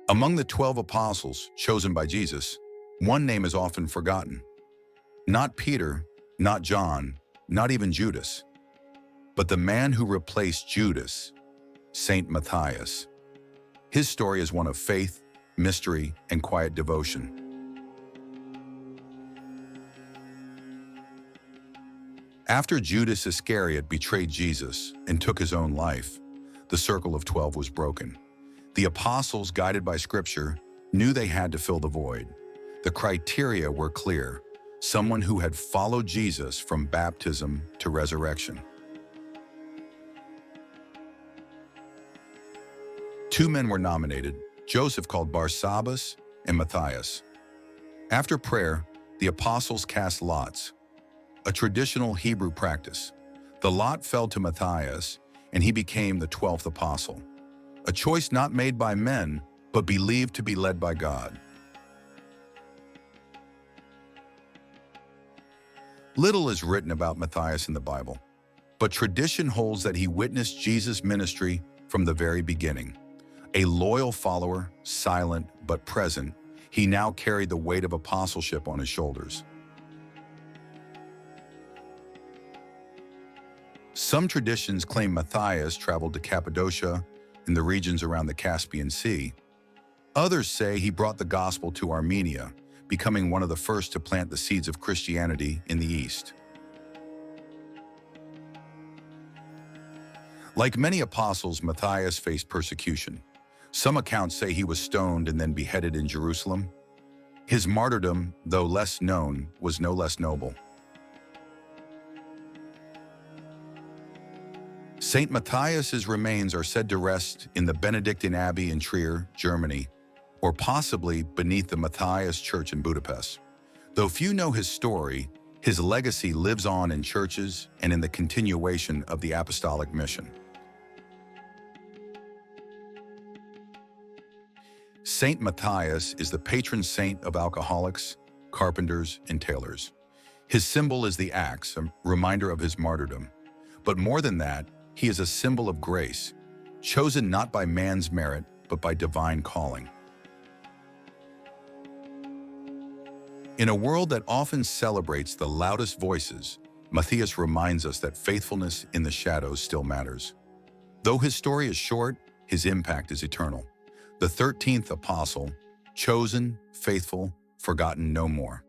Among the 12 apostles chosen by Jesus, one name is often forgotten. Not Peter, not John, not even Judas, but the man who replaced Judas, Saint Matthias. His story is one of faith, mystery, and quiet devotion. After Judas Iscariot betrayed Jesus and took his own life, the circle of 12 was broken. The apostles, guided by Scripture, knew they had to fill the void. The criteria were clear: someone who had followed Jesus from baptism to resurrection. Two men were nominated, Joseph called Barsabbas and Matthias. After prayer, the apostles cast lots, a traditional Hebrew practice. The lot fell to Matthias, and he became the 12th apostle, a choice not made by men, but believed to be led by God. Little is written about Matthias in the Bible, but tradition holds that he witnessed Jesus' ministry from the very beginning. A loyal follower, silent but present, he now carried the weight of apostleship on his shoulders. Some traditions claim Matthias traveled to Cappadocia in the regions around the Caspian Sea. Others say he brought the gospel to Armenia, becoming one of the first to plant the seeds of Christianity in the East. Like many apostles, Matthias faced persecution. Some accounts say he was stoned and then beheaded in Jerusalem. His martyrdom, though less known, was no less noble. Saint Matthias's remains are said to rest in the Benedictine Abbey in Trier, Germany, or possibly beneath the Matthias Church in Budapest. Though few know his story, his legacy lives on in churches and in the continuation of the apostolic mission. Saint Matthias is the patron saint of alcoholics, carpenters, and tailors. His symbol is the axe, a reminder of his martyrdom. But more than that, he is a symbol of grace, chosen not by man's merit, but by divine calling. In a world that often celebrates the loudest voices, Matthias reminds us that faithfulness in the shadows still matters. Though his story is short, his impact is eternal. The 13th apostle, chosen, faithful, forgotten no more.